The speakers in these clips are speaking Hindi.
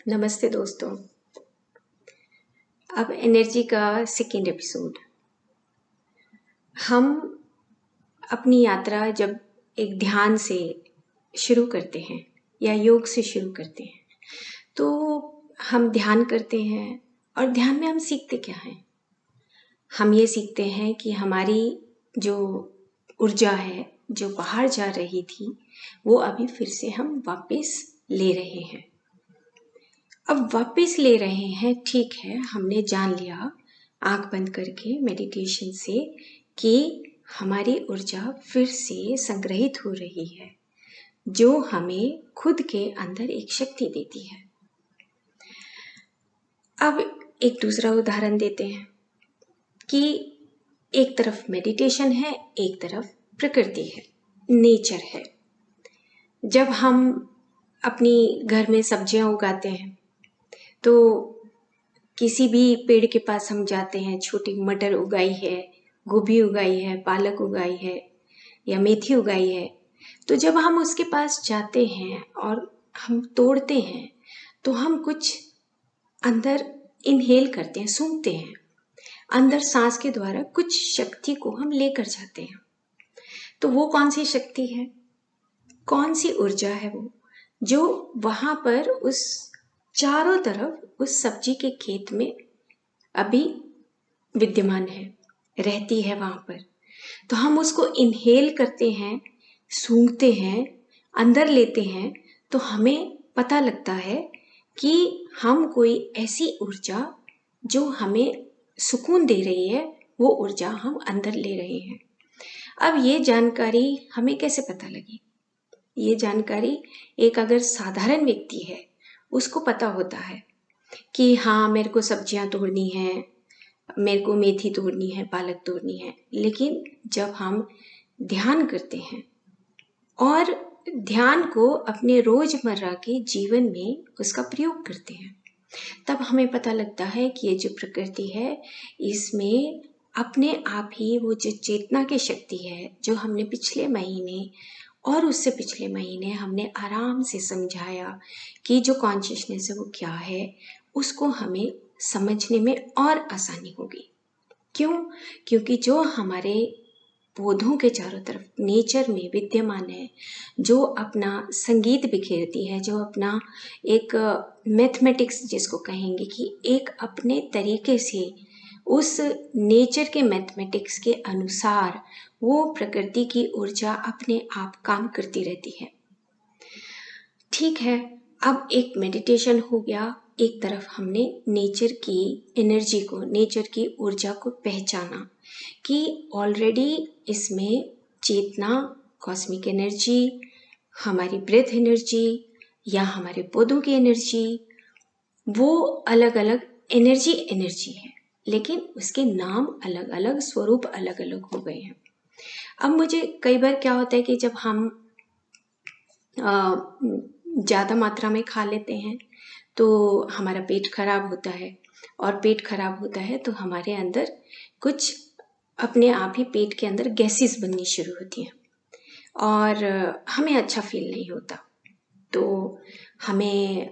नमस्ते दोस्तों। अब एनर्जी का सेकेंड एपिसोड। हम अपनी यात्रा जब एक ध्यान से शुरू करते हैं या योग से शुरू करते हैं तो हम ध्यान करते हैं और ध्यान में हम सीखते क्या हैं? हम ये सीखते हैं कि हमारी जो ऊर्जा है जो बाहर जा रही थी वो अभी फिर से हम वापस ले रहे हैं। अब वापस ले रहे हैं, ठीक है, हमने जान लिया आंख बंद करके मेडिटेशन से कि हमारी ऊर्जा फिर से संग्रहित हो रही है जो हमें खुद के अंदर एक शक्ति देती है। अब एक दूसरा उदाहरण देते हैं कि एक तरफ मेडिटेशन है, एक तरफ प्रकृति है, नेचर है। जब हम अपनी घर में सब्जियां उगाते हैं तो किसी भी पेड़ के पास हम जाते हैं, छोटी मटर उगाई है, गोभी उगाई है, पालक उगाई है या मेथी उगाई है, तो जब हम उसके पास जाते हैं और हम तोड़ते हैं तो हम कुछ अंदर इनहेल करते हैं, सूंघते हैं, अंदर सांस के द्वारा कुछ शक्ति को हम लेकर जाते हैं। तो वो कौन सी शक्ति है, कौन सी ऊर्जा है वो जो वहां पर उस चारों तरफ उस सब्जी के खेत में अभी विद्यमान है, रहती है वहां पर। तो हम उसको इनहेल करते हैं, सूंघते हैं, अंदर लेते हैं तो हमें पता लगता है कि हम कोई ऐसी ऊर्जा जो हमें सुकून दे रही है वो ऊर्जा हम अंदर ले रहे हैं। अब ये जानकारी हमें कैसे पता लगी? ये जानकारी एक अगर साधारण व्यक्ति है उसको पता होता है कि हाँ, मेरे को सब्जियां तोड़नी है, मेरे को मेथी तोड़नी है, पालक तोड़नी है। लेकिन जब हम ध्यान करते हैं और ध्यान को अपने रोजमर्रा के जीवन में उसका प्रयोग करते हैं तब हमें पता लगता है कि ये जो प्रकृति है इसमें अपने आप ही वो जो चेतना की शक्ति है जो हमने पिछले महीने और उससे पिछले महीने हमने आराम से समझाया कि जो कॉन्शियसनेस है वो क्या है, उसको हमें समझने में और आसानी होगी। क्यों? क्योंकि जो हमारे पौधों के चारों तरफ नेचर में विद्यमान है, जो अपना संगीत बिखेरती है, जो अपना एक मैथमेटिक्स जिसको कहेंगे कि एक अपने तरीके से उस नेचर के मैथमेटिक्स के अनुसार वो प्रकृति की ऊर्जा अपने आप काम करती रहती है। ठीक है, अब एक मेडिटेशन हो गया, एक तरफ हमने नेचर की एनर्जी को, नेचर की ऊर्जा को पहचाना कि ऑलरेडी इसमें चेतना, कॉस्मिक एनर्जी, हमारी ब्रेथ एनर्जी या हमारे पौधों की एनर्जी, वो अलग अलग एनर्जी है, लेकिन उसके नाम अलग अलग, स्वरूप अलग अलग हो गए हैं। अब मुझे कई बार क्या होता है कि जब हम ज़्यादा मात्रा में खा लेते हैं तो हमारा पेट खराब होता है, और पेट खराब होता है तो हमारे अंदर कुछ अपने आप ही पेट के अंदर गैसेस बननी शुरू होती हैं और हमें अच्छा फील नहीं होता। तो हमें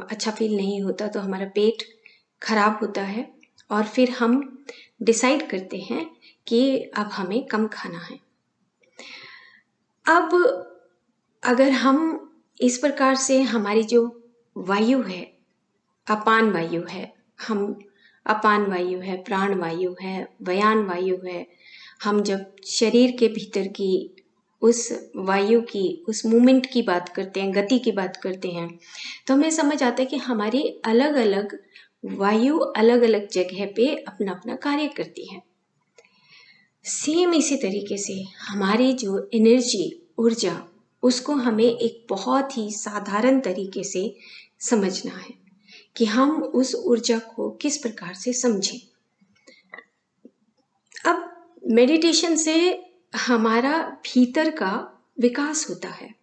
अच्छा फील नहीं होता तो हमारा पेट खराब होता है और फिर हम डिसाइड करते हैं कि अब हमें कम खाना है। अब अगर हम इस प्रकार से हमारी जो वायु है, अपान वायु है, हम अपान वायु है, प्राण वायु है, व्यान वायु है, हम जब शरीर के भीतर की उस वायु की, उस मूवमेंट की बात करते हैं, गति की बात करते हैं, तो हमें समझ आता है कि हमारी अलग अलग वायु अलग अलग जगह पे अपना अपना कार्य करती है। सेम इसी तरीके से हमारी जो एनर्जी, ऊर्जा, उसको हमें एक बहुत ही साधारण तरीके से समझना है कि हम उस ऊर्जा को किस प्रकार से समझें। अब मेडिटेशन से हमारा भीतर का विकास होता है।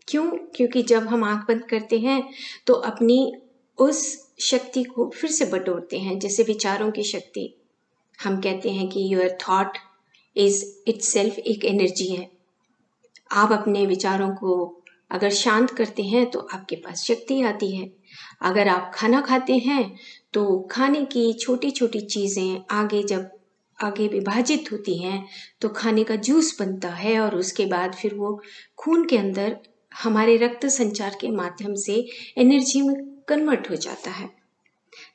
क्यों? क्योंकि जब हम आंख बंद करते हैं तो अपनी उस शक्ति को फिर से बटोरते हैं, जैसे विचारों की शक्ति। हम कहते हैं कि योर थॉट इज इटसेल्फ एक एनर्जी है। आप अपने विचारों को अगर शांत करते हैं तो आपके पास शक्ति आती है। अगर आप खाना खाते हैं तो खाने की छोटी छोटी चीज़ें आगे विभाजित होती हैं तो खाने का जूस बनता है और उसके बाद फिर वो खून के अंदर हमारे रक्त संचार के माध्यम से एनर्जी में कन्वर्ट हो जाता है।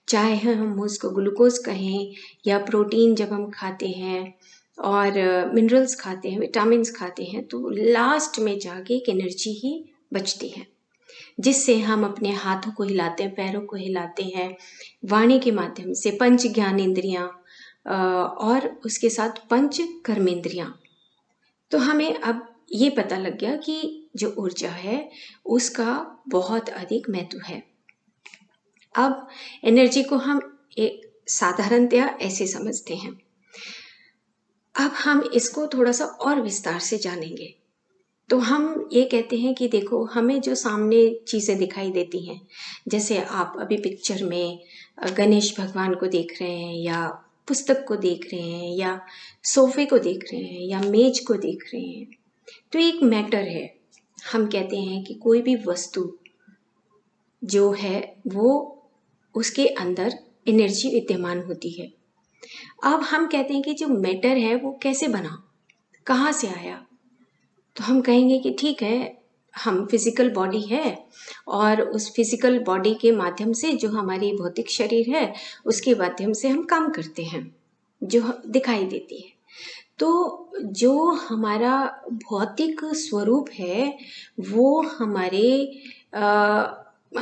चाहे हम उसको ग्लूकोज कहें या प्रोटीन जब हम खाते हैं और मिनरल्स खाते हैं, विटामिन्स खाते हैं, तो लास्ट में जाके एक एनर्जी ही बचती है जिससे हम अपने हाथों को हिलाते हैं, पैरों को हिलाते हैं, वाणी के माध्यम से पंच ज्ञानेंद्रियां और उसके साथ पंच कर्मेंद्रियां। तो हमें अब ये पता लग गया कि जो ऊर्जा है उसका बहुत अधिक महत्व है। अब एनर्जी को हम एक साधारणतया ऐसे समझते हैं। अब हम इसको थोड़ा सा और विस्तार से जानेंगे। तो हम ये कहते हैं कि देखो, हमें जो सामने चीज़ें दिखाई देती हैं, जैसे आप अभी पिक्चर में गणेश भगवान को देख रहे हैं या पुस्तक को देख रहे हैं या सोफे को देख रहे हैं या मेज को देख रहे हैं, तो एक मैटर है। हम कहते हैं कि कोई भी वस्तु जो है वो उसके अंदर एनर्जी विद्यमान होती है। अब हम कहते हैं कि जो मैटर है वो कैसे बना, कहाँ से आया, तो हम कहेंगे कि ठीक है, हम फिजिकल बॉडी है और उस फिजिकल बॉडी के माध्यम से जो हमारी भौतिक शरीर है उसके माध्यम से हम काम करते हैं जो दिखाई देती है। तो जो हमारा भौतिक स्वरूप है वो हमारे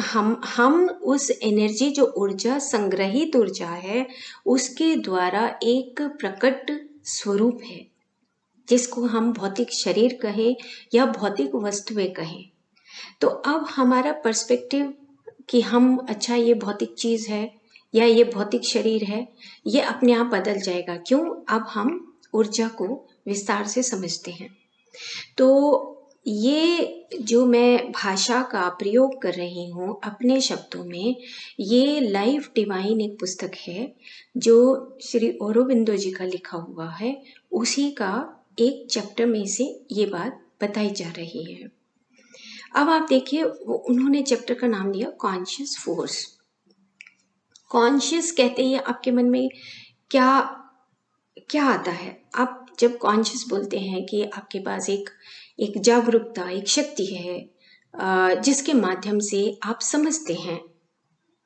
हम उस एनर्जी, जो ऊर्जा, संग्रहित ऊर्जा है, उसके द्वारा एक प्रकट स्वरूप है जिसको हम भौतिक शरीर कहें या भौतिक वस्तुएं कहें। तो अब हमारा पर्सपेक्टिव कि हम अच्छा ये भौतिक चीज़ है या ये भौतिक शरीर है, ये अपने आप बदल जाएगा। क्यों? अब हम ऊर्जा को विस्तार से समझते हैं। तो ये जो मैं भाषा का प्रयोग कर रही हूँ अपने शब्दों में, ये लाइफ डिवाइन एक पुस्तक है जो श्री औरोबिंदो जी का लिखा हुआ है। उसी का एक चैप्टर में से ये बात बताई जा रही है। अब आप देखिए, उन्होंने चैप्टर का नाम दिया कॉन्शियस फोर्स। कॉन्शियस कहते ही आपके मन में क्या क्या आता है? आप जब कॉन्शियस बोलते हैं कि आपके पास एक जागरूकता, एक शक्ति है जिसके माध्यम से आप समझते हैं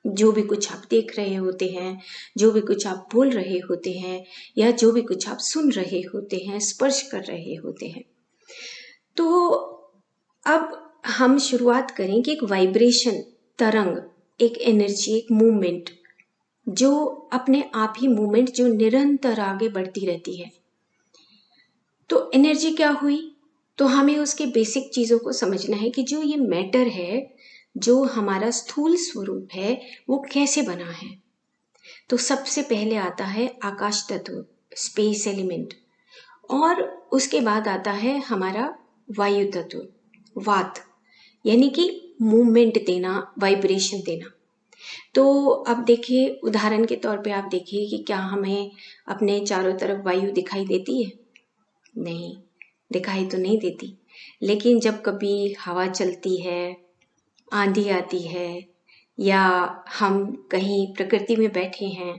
जो भी कुछ आप देख रहे होते हैं, जो भी कुछ आप बोल रहे होते हैं या जो भी कुछ आप सुन रहे होते हैं, स्पर्श कर रहे होते हैं। तो अब हम शुरुआत करें कि एक वाइब्रेशन, तरंग, एक एनर्जी, एक मूवमेंट जो अपने आप ही मूवमेंट जो निरंतर आगे बढ़ती रहती है। तो एनर्जी क्या हुई? तो हमें उसके बेसिक चीज़ों को समझना है कि जो ये मैटर है, जो हमारा स्थूल स्वरूप है, वो कैसे बना है। तो सबसे पहले आता है आकाश तत्व, स्पेस एलिमेंट, और उसके बाद आता है हमारा वायु तत्व, वात, यानी कि मूवमेंट देना, वाइब्रेशन देना। तो अब देखिए, उदाहरण के तौर पे आप देखिए कि क्या हमें अपने चारों तरफ वायु दिखाई देती है? नहीं, दिखाई तो नहीं देती। लेकिन जब कभी हवा चलती है, आंधी आती है या हम कहीं प्रकृति में बैठे हैं,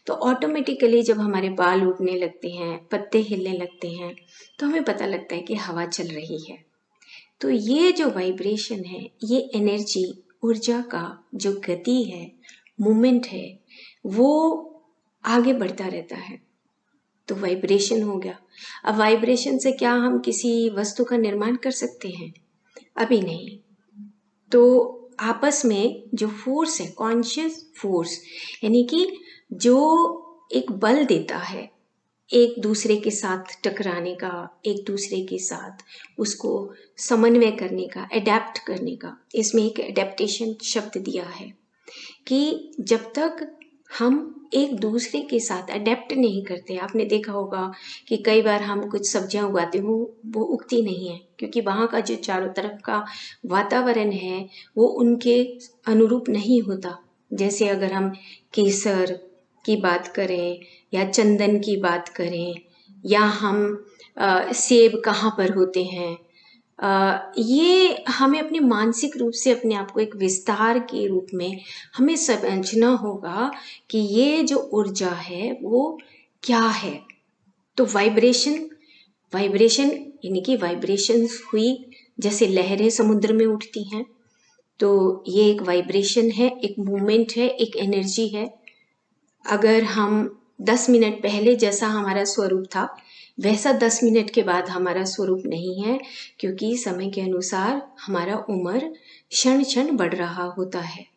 तो ऑटोमेटिकली जब हमारे बाल उड़ने लगते हैं, पत्ते हिलने लगते हैं, तो हमें पता लगता है कि हवा चल रही है। तो ये जो वाइब्रेशन है, ये एनर्जी, ऊर्जा का जो गति है, मूवमेंट है, वो आगे बढ़ता रहता है। तो वाइब्रेशन हो गया। अब वाइब्रेशन से क्या हम किसी वस्तु का निर्माण कर सकते हैं? अभी नहीं। तो आपस में जो फोर्स है, कॉन्शियस फोर्स, यानी कि जो एक बल देता है एक दूसरे के साथ टकराने का, एक दूसरे के साथ उसको समन्वय करने का, एडेप्ट करने का, इसमें एक एडेप्टेशन शब्द दिया है कि जब तक हम एक दूसरे के साथ अडेप्ट नहीं करते, आपने देखा होगा कि कई बार हम कुछ सब्जियां उगाते हो, वो उगती नहीं है क्योंकि वहाँ का जो चारों तरफ का वातावरण है वो उनके अनुरूप नहीं होता। जैसे अगर हम केसर की बात करें या चंदन की बात करें या हम सेब कहाँ पर होते हैं, ये हमें अपने मानसिक रूप से अपने आप को एक विस्तार के रूप में हमें समझना होगा कि ये जो ऊर्जा है वो क्या है। तो वाइब्रेशन यानी कि वाइब्रेशंस हुई, जैसे लहरें समुद्र में उठती हैं, तो ये एक वाइब्रेशन है, एक मूवमेंट है, एक एनर्जी है। अगर हम 10 मिनट पहले जैसा हमारा स्वरूप था वैसा 10 मिनट के बाद हमारा स्वरूप नहीं है, क्योंकि समय के अनुसार हमारा उम्र क्षण क्षण बढ़ रहा होता है।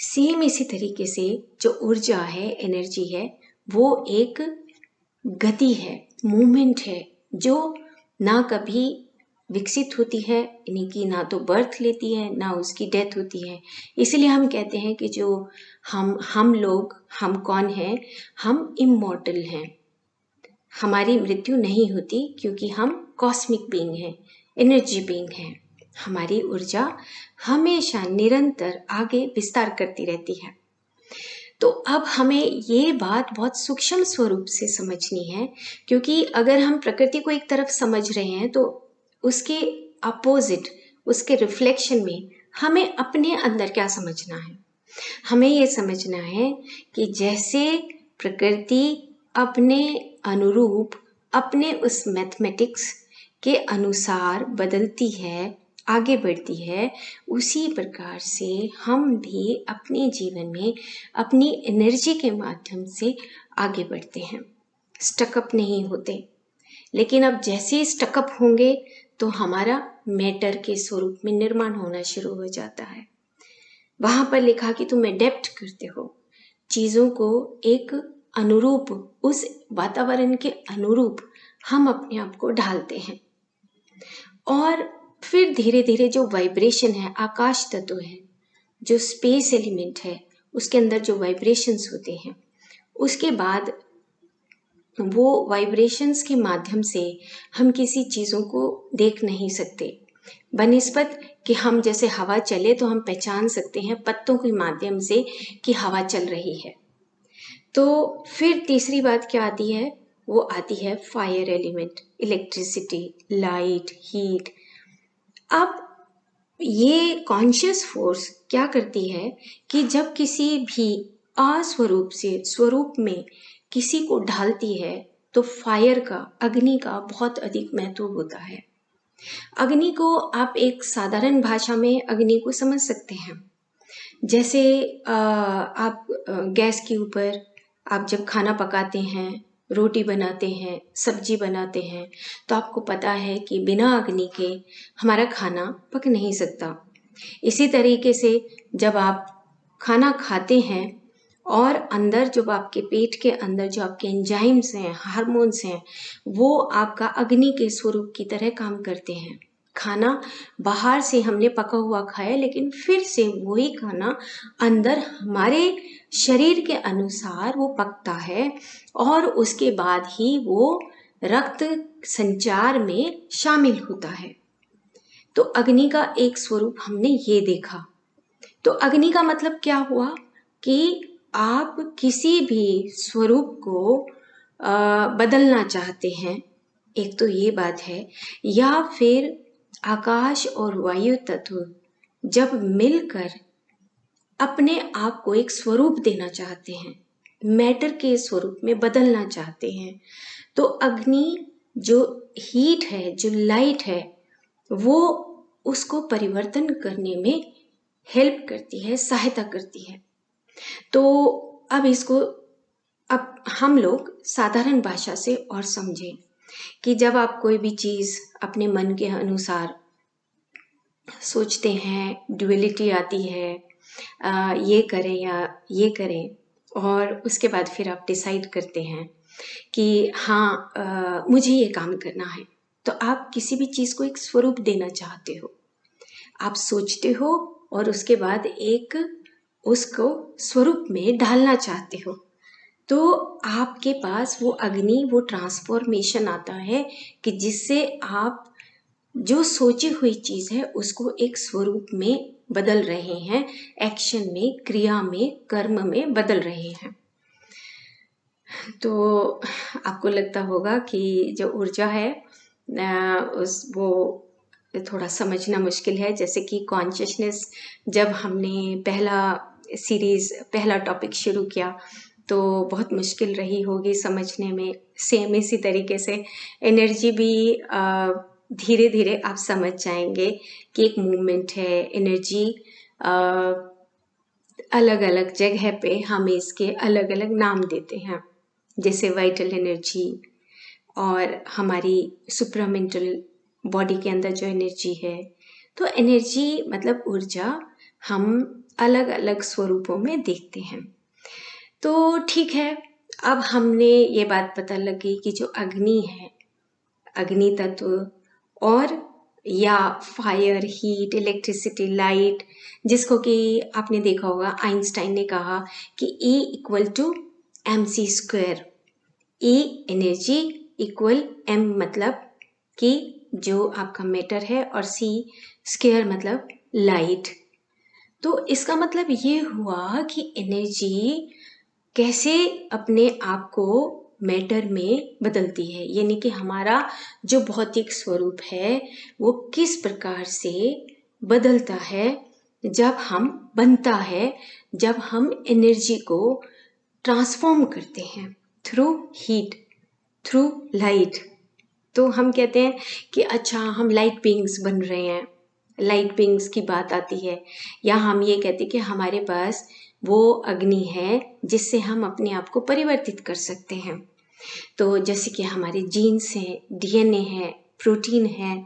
सेम इसी तरीके से जो ऊर्जा है, एनर्जी है, वो एक गति है, मूवमेंट है, जो ना कभी विकसित होती है, यानी कि ना तो बर्थ लेती है ना उसकी डेथ होती है। इसलिए हम कहते हैं कि जो हम लोग, हम कौन हैं? हम इमॉर्टल हैं। हमारी मृत्यु नहीं होती क्योंकि हम कॉस्मिक बीइंग हैं, एनर्जी बीइंग हैं। हमारी ऊर्जा हमेशा निरंतर आगे विस्तार करती रहती है। तो अब हमें ये बात बहुत सूक्ष्म स्वरूप से समझनी है, क्योंकि अगर हम प्रकृति को एक तरफ समझ रहे हैं तो उसके अपोजिट, उसके रिफ्लेक्शन में हमें अपने अंदर क्या समझना है। हमें ये समझना है कि जैसे प्रकृति अपने अनुरूप, अपने उस मैथमेटिक्स के अनुसार बदलती है, आगे बढ़ती है, उसी प्रकार से हम भी अपने जीवन में अपनी एनर्जी के माध्यम से आगे बढ़ते हैं, स्टकअप नहीं होते। लेकिन अब जैसे ही स्टकअप होंगे तो हमारा मैटर के स्वरूप में निर्माण होना शुरू हो जाता है। वहां पर लिखा कि तुम एडेप्ट करते हो चीजों को, एक अनुरूप, उस वातावरण के अनुरूप हम अपने आप को ढालते हैं। और फिर धीरे धीरे जो वाइब्रेशन है, आकाश तत्व है, जो स्पेस एलिमेंट है, उसके अंदर जो वाइब्रेशंस होते हैं, उसके बाद वो वाइब्रेशंस के माध्यम से हम किसी चीज़ों को देख नहीं सकते। बनिस्बत कि हम जैसे हवा चले तो हम पहचान सकते हैं पत्तों के माध्यम से कि हवा चल रही है। तो फिर तीसरी बात क्या आती है? वो आती है fire element, electricity, light, heat. अब ये कॉन्शियस फोर्स क्या करती है कि जब किसी भी अस्वरूप से स्वरूप में किसी को ढालती है तो फायर का, अग्नि का बहुत अधिक महत्व होता है। अग्नि को आप एक साधारण भाषा में अग्नि को समझ सकते हैं। जैसे आप गैस के ऊपर आप जब खाना पकाते हैं, रोटी बनाते हैं, सब्जी बनाते हैं, तो आपको पता है कि बिना अग्नि के हमारा खाना पक नहीं सकता। इसी तरीके से जब आप खाना खाते हैं और अंदर जो आपके पेट के अंदर जो आपके एंजाइम्स हैं, हार्मोन्स हैं, वो आपका अग्नि के स्वरूप की तरह काम करते हैं। खाना बाहर से हमने पका हुआ खाया, लेकिन फिर से वही खाना अंदर हमारे शरीर के अनुसार वो पकता है और उसके बाद ही वो रक्त संचार में शामिल होता है। तो अग्नि का एक स्वरूप हमने ये देखा। तो अग्नि का मतलब क्या हुआ कि आप किसी भी स्वरूप को बदलना चाहते हैं, एक तो ये बात है, या फिर आकाश और वायु तत्व जब मिलकर अपने आप को एक स्वरूप देना चाहते हैं, मैटर के स्वरूप में बदलना चाहते हैं, तो अग्नि जो हीट है, जो लाइट है, वो उसको परिवर्तन करने में हेल्प करती है, सहायता करती है। तो अब हम लोग साधारण भाषा से और समझें कि जब आप कोई भी चीज़ अपने मन के अनुसार सोचते हैं, ड्युअलिटी आती है, ये करें या ये करें, और उसके बाद फिर आप डिसाइड करते हैं कि हाँ, मुझे ये काम करना है, तो आप किसी भी चीज़ को एक स्वरूप देना चाहते हो। आप सोचते हो और उसके बाद एक उसको स्वरूप में ढालना चाहते हो, तो आपके पास वो अग्नि, वो ट्रांसफॉर्मेशन आता है कि जिससे आप जो सोची हुई चीज़ है उसको एक स्वरूप में बदल रहे हैं, एक्शन में, क्रिया में, कर्म में बदल रहे हैं। तो आपको लगता होगा कि जो ऊर्जा है वो थोड़ा समझना मुश्किल है। जैसे कि कॉन्शियसनेस, जब हमने पहला टॉपिक शुरू किया तो बहुत मुश्किल रही होगी समझने में। सेम इसी तरीके से एनर्जी भी धीरे धीरे आप समझ जाएंगे कि एक मूवमेंट है। एनर्जी अलग अलग जगह पे हम इसके अलग अलग नाम देते हैं, जैसे वाइटल एनर्जी और हमारी सुप्रामेंटल बॉडी के अंदर जो एनर्जी है। तो एनर्जी मतलब ऊर्जा हम अलग अलग स्वरूपों में देखते हैं। तो ठीक है, अब हमने ये बात पता लगी कि जो अग्नि है, अग्नि तत्व, और या फायर, हीट, इलेक्ट्रिसिटी, लाइट, जिसको कि आपने देखा होगा आइंस्टाइन ने कहा कि E equal to mc²। E energy equal m मतलब कि जो आपका मैटर है, और c² मतलब लाइट। तो इसका मतलब ये हुआ कि एनर्जी कैसे अपने आप को मैटर में बदलती है, यानी कि हमारा जो भौतिक स्वरूप है वो किस प्रकार से बदलता है जब हम बनता है, जब हम एनर्जी को ट्रांसफॉर्म करते हैं थ्रू हीट, थ्रू लाइट। तो हम कहते हैं कि अच्छा हम लाइट बीइंग्स बन रहे हैं, लाइट बीइंग्स की बात आती है, या हम ये कहते हैं कि हमारे पास वो अग्नि है जिससे हम अपने आप को परिवर्तित कर सकते हैं। तो जैसे कि हमारे जीन्स हैं, डीएनए है, प्रोटीन है,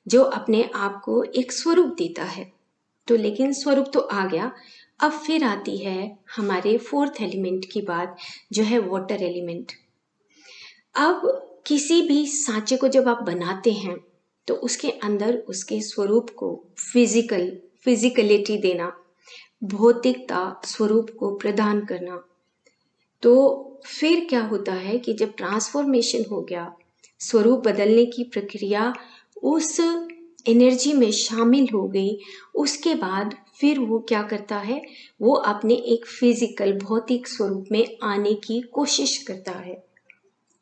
जो अपने आप को एक स्वरूप देता है। तो लेकिन स्वरूप तो आ गया, अब फिर आती है हमारे फोर्थ एलिमेंट की बात, जो है वाटर एलिमेंट। अब किसी भी सांचे को जब आप बनाते हैं तो उसके अंदर उसके स्वरूप को फिजिकलिटी देना, भौतिकता स्वरूप को प्रदान करना। तो फिर क्या होता है कि जब ट्रांसफॉर्मेशन हो गया, स्वरूप बदलने की प्रक्रिया उस एनर्जी में शामिल हो गई, उसके बाद फिर वो क्या करता है, वो अपने एक फिजिकल भौतिक स्वरूप में आने की कोशिश करता है।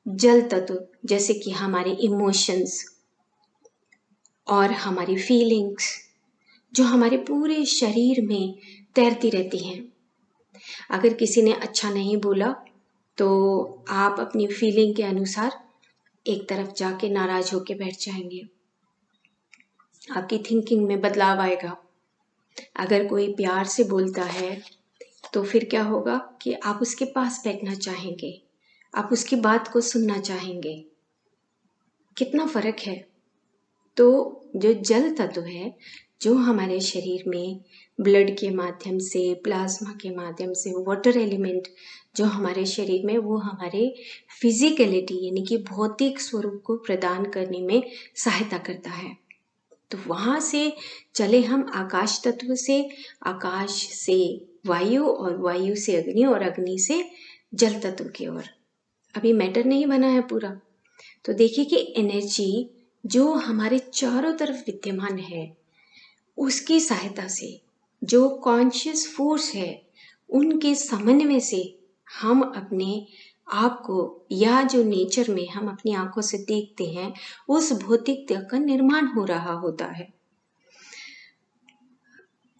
जल तत्व, जैसे कि हमारे इमोशंस और हमारी फीलिंग्स, जो हमारे पूरे शरीर में तैरती रहती हैं। अगर किसी ने अच्छा नहीं बोला तो आप अपनी फीलिंग के अनुसार एक तरफ जाके नाराज होके बैठ जाएंगे, आपकी थिंकिंग में बदलाव आएगा। अगर कोई प्यार से बोलता है तो फिर क्या होगा कि आप उसके पास बैठना चाहेंगे, आप उसकी बात को सुनना चाहेंगे। कितना फर्क है। तो जो जल तत्व है, जो हमारे शरीर में ब्लड के माध्यम से, प्लाज्मा के माध्यम से, वाटर एलिमेंट जो हमारे शरीर में, वो हमारे फिजिकलिटी यानी कि भौतिक स्वरूप को प्रदान करने में सहायता करता है। तो वहाँ से चले हम आकाश तत्व से, आकाश से वायु, और वायु से अग्नि, और अग्नि से जल तत्व की ओर। अभी मैटर नहीं बना है पूरा। तो देखिए कि एनर्जी जो हमारे चारों तरफ विद्यमान है, उसकी सहायता से, जो कॉन्शियस फोर्स है, उनके समन्वय से हम अपने आप को, या जो नेचर में हम अपनी आंखों से देखते हैं, उस भौतिकता का निर्माण हो रहा होता है।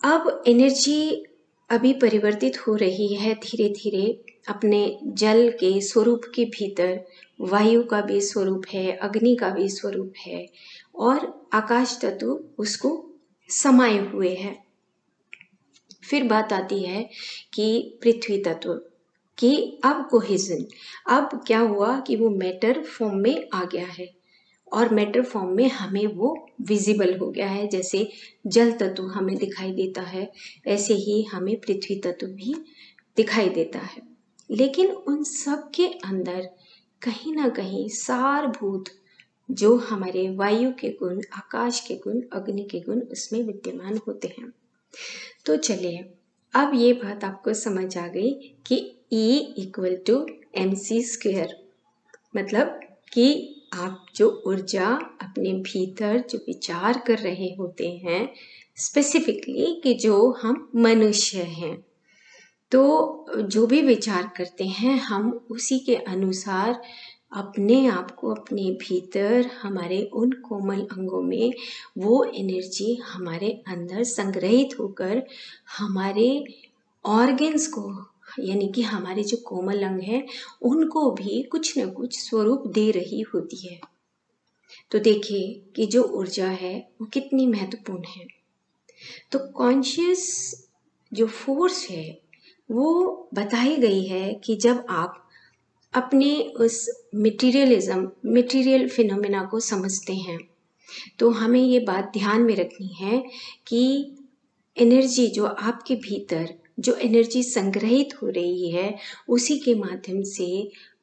अब एनर्जी अभी परिवर्तित हो रही है धीरे धीरे अपने जल के स्वरूप के भीतर। वायु का भी स्वरूप है, अग्नि का भी स्वरूप है, और आकाश तत्व उसको समाये हुए है। फिर बात आती है कि पृथ्वी तत्व कि अब कोहेजन, अब क्या हुआ कि वो मैटर फॉर्म में आ गया है, और मैटर फॉर्म में हमें वो विजिबल हो गया है। जैसे जल तत्व हमें दिखाई देता है, ऐसे ही हमें पृथ्वी तत्व भी दिखाई देता है। लेकिन उन सब के अंदर कहीं ना कहीं सारभूत जो हमारे वायु के गुण, आकाश के गुण, अग्नि के गुण उसमें विद्यमान होते हैं। तो चलिए, अब ये बात आपको समझ आ गई कि E इक्वल टू mc², मतलब कि आप जो ऊर्जा अपने भीतर जो विचार कर रहे होते हैं, स्पेसिफिकली कि जो हम मनुष्य हैं, तो जो भी विचार करते हैं हम उसी के अनुसार अपने आप को अपने भीतर हमारे उन कोमल अंगों में वो एनर्जी हमारे अंदर संग्रहित होकर हमारे ऑर्गन्स को, यानी कि हमारे जो कोमल अंग हैं उनको भी कुछ न कुछ स्वरूप दे रही होती है। तो देखिए कि जो ऊर्जा है वो कितनी महत्वपूर्ण है। तो कॉन्शियस जो फोर्स है वो बताई गई है कि जब आप अपने उस मटेरियल फिनोमेना को समझते हैं तो हमें ये बात ध्यान में रखनी है कि एनर्जी जो आपके भीतर जो एनर्जी संग्रहित हो रही है उसी के माध्यम से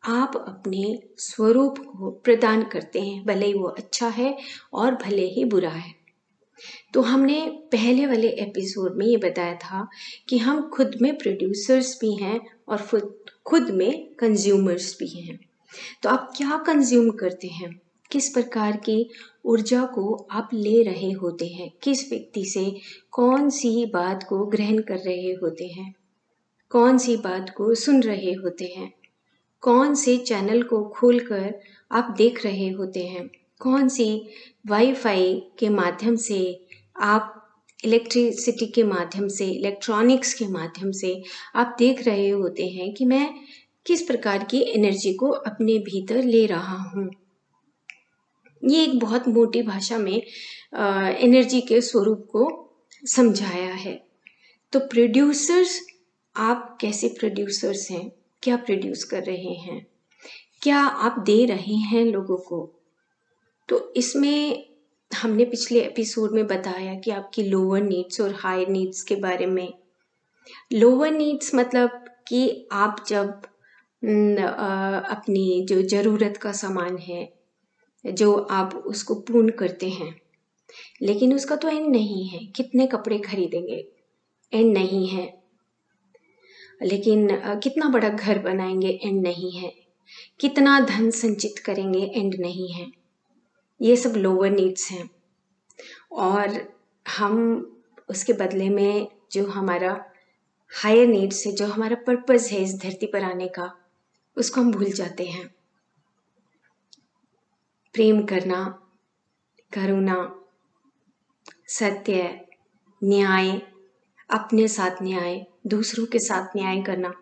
आप अपने स्वरूप को प्रदान करते हैं, भले ही वो अच्छा है और भले ही बुरा है। तो हमने पहले वाले एपिसोड में ये बताया था कि हम खुद में प्रोड्यूसर्स भी हैं और खुद में कंज्यूमर्स भी हैं। तो आप क्या कंज्यूम करते हैं, किस प्रकार की ऊर्जा को आप ले रहे होते हैं, किस व्यक्ति से कौन सी बात को ग्रहण कर रहे होते हैं, कौन सी बात को सुन रहे होते हैं, कौन से चैनल को खोलकर आप देख रहे होते हैं, कौन सी वाईफाई के माध्यम से आप इलेक्ट्रिसिटी के माध्यम से, इलेक्ट्रॉनिक्स के माध्यम से आप देख रहे होते हैं कि मैं किस प्रकार की एनर्जी को अपने भीतर ले रहा हूँ। ये एक बहुत मोटी भाषा में एनर्जी के स्वरूप को समझाया है। तो प्रोड्यूसर्स, आप कैसे प्रोड्यूसर्स हैं, क्या प्रोड्यूस कर रहे हैं, क्या आप दे रहे हैं लोगों को। तो इसमें हमने पिछले एपिसोड में बताया कि आपकी लोअर नीड्स और हायर नीड्स के बारे में। लोअर नीड्स मतलब कि आप जब अपनी जो ज़रूरत का सामान है जो आप उसको पूर्ण करते हैं, लेकिन उसका तो एंड नहीं है। कितने कपड़े खरीदेंगे, एंड नहीं है। लेकिन कितना बड़ा घर बनाएंगे, एंड नहीं है। कितना धन संचित करेंगे, एंड नहीं है। ये सब लोअर नीड्स हैं और हम उसके बदले में जो हमारा हायर नीड्स है, जो हमारा पर्पस है इस धरती पर आने का, उसको हम भूल जाते हैं। प्रेम करना, करुणा, सत्य, न्याय, अपने साथ न्याय, दूसरों के साथ न्याय करना,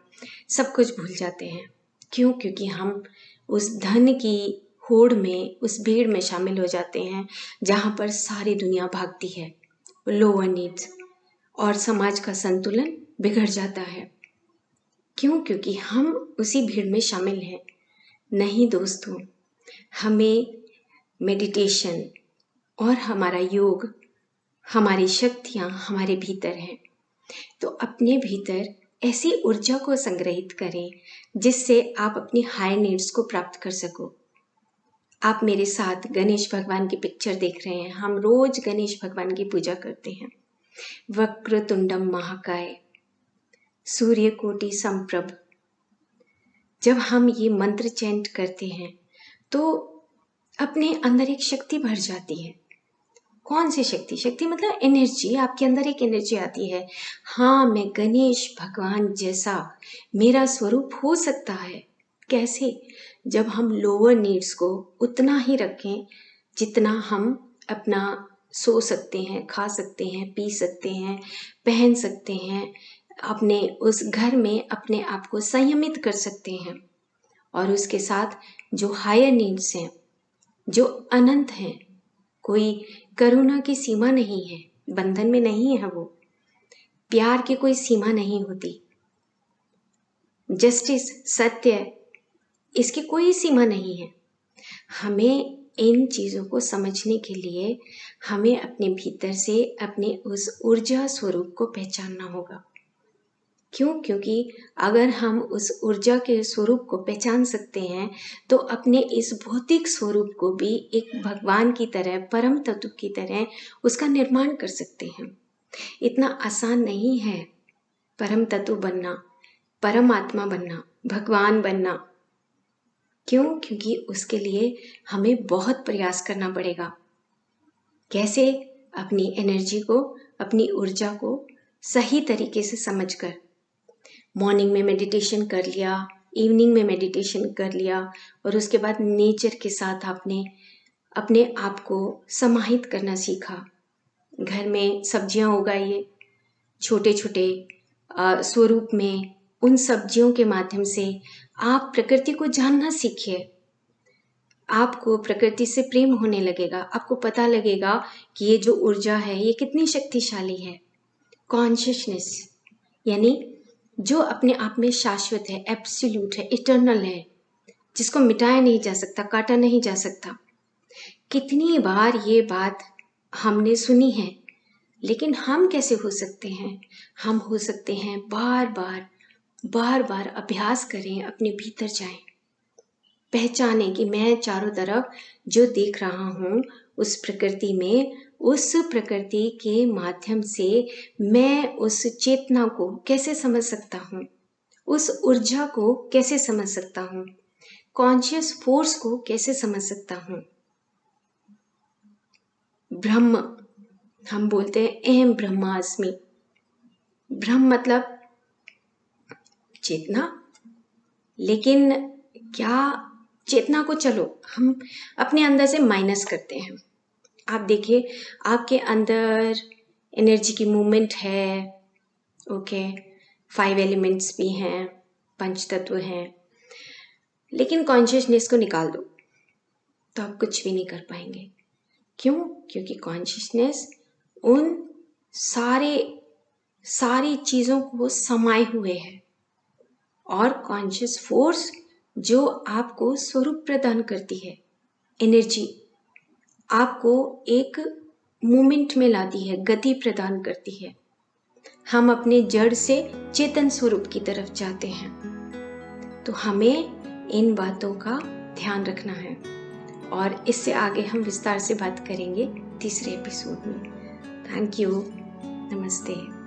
सब कुछ भूल जाते हैं। क्यों? क्योंकि हम उस धन की होड़ में, उस भीड़ में शामिल हो जाते हैं जहाँ पर सारी दुनिया भागती है, लोअर नीड्स, और समाज का संतुलन बिगड़ जाता है। क्यों? क्योंकि हम उसी भीड़ में शामिल हैं। नहीं दोस्तों, हमें मेडिटेशन और हमारा योग, हमारी शक्तियाँ हमारे भीतर हैं। तो अपने भीतर ऐसी ऊर्जा को संग्रहित करें जिससे आप अपनी हायर नीड्स को प्राप्त कर सको। आप मेरे साथ गणेश भगवान की पिक्चर देख रहे हैं। हम रोज गणेश भगवान की पूजा करते हैं। वक्रतुंडम महाकाय, सूर्यकोटि समप्रभ। जब हम ये मंत्र चैंट करते हैं तो अपने अंदर एक शक्ति भर जाती है। कौन सी शक्ति? शक्ति मतलब एनर्जी। आपके अंदर एक एनर्जी आती है, हाँ मैं गणेश भगवान जैसा मेरा स्वरूप हो सकता है। कैसे? जब हम लोअर नीड्स को उतना ही रखें जितना हम अपना सो सकते हैं, खा सकते हैं, पी सकते हैं, पहन सकते हैं, अपने उस घर में अपने आप को संयमित कर सकते हैं। और उसके साथ जो हायर नीड्स हैं, जो अनंत हैं, कोई करुणा की सीमा नहीं है, बंधन में नहीं है वो, प्यार की कोई सीमा नहीं होती, जस्टिस, सत्य, इसकी कोई सीमा नहीं है। हमें इन चीज़ों को समझने के लिए हमें अपने भीतर से अपने उस ऊर्जा स्वरूप को पहचानना होगा। क्यों? क्योंकि अगर हम उस ऊर्जा के स्वरूप को पहचान सकते हैं तो अपने इस भौतिक स्वरूप को भी एक भगवान की तरह, परम तत्व की तरह उसका निर्माण कर सकते हैं। इतना आसान नहीं है परम तत्व बनना, परमात्मा बनना, भगवान बनना। क्यों? क्योंकि उसके लिए हमें बहुत प्रयास करना पड़ेगा। कैसे? अपनी एनर्जी को, अपनी ऊर्जा को सही तरीके से समझकर। मॉर्निंग में मेडिटेशन कर लिया, इवनिंग में मेडिटेशन कर लिया और उसके बाद नेचर के साथ आपने अपने आप को समाहित करना सीखा। घर में सब्जियां उगाइए, छोटे छोटे स्वरूप में। उन सब्जियों के माध्यम से आप प्रकृति को जानना सीखिए। आपको प्रकृति से प्रेम होने लगेगा। आपको पता लगेगा कि ये जो ऊर्जा है ये कितनी शक्तिशाली है। कॉन्शियसनेस यानी जो अपने आप में शाश्वत है, एब्सोल्यूट है, इटर्नल है, जिसको मिटाया नहीं जा सकता, काटा नहीं जा सकता। कितनी बार ये बात हमने सुनी है, लेकिन हम कैसे हो सकते हैं? हम हो सकते हैं बार बार अभ्यास करें, अपने भीतर जाएं, पहचानें कि मैं चारों तरफ जो देख रहा हूँ उस प्रकृति में, उस प्रकृति के माध्यम से मैं उस चेतना को कैसे समझ सकता हूँ, उस ऊर्जा को कैसे समझ सकता हूँ, कॉन्शियस फोर्स को कैसे समझ सकता हूँ। ब्रह्म, हम बोलते हैं अहम ब्रह्मास्मि। ब्रह्म मतलब चेतना, लेकिन क्या चेतना को चलो हम अपने अंदर से माइनस करते हैं। आप देखिए, आपके अंदर एनर्जी की मूवमेंट है, ओके, 5 एलिमेंट्स भी हैं, 5 तत्व हैं, लेकिन कॉन्शियसनेस को निकाल दो तो आप कुछ भी नहीं कर पाएंगे। क्यों? क्योंकि कॉन्शियसनेस उन सारी चीज़ों को समाये हुए है, और कॉन्शियस फोर्स जो आपको स्वरूप प्रदान करती है, एनर्जी आपको एक मूवमेंट में लाती है, गति प्रदान करती है। हम अपने जड़ से चेतन स्वरूप की तरफ जाते हैं, तो हमें इन बातों का ध्यान रखना है, और इससे आगे हम विस्तार से बात करेंगे तीसरे एपिसोड में। Thank you. नमस्ते।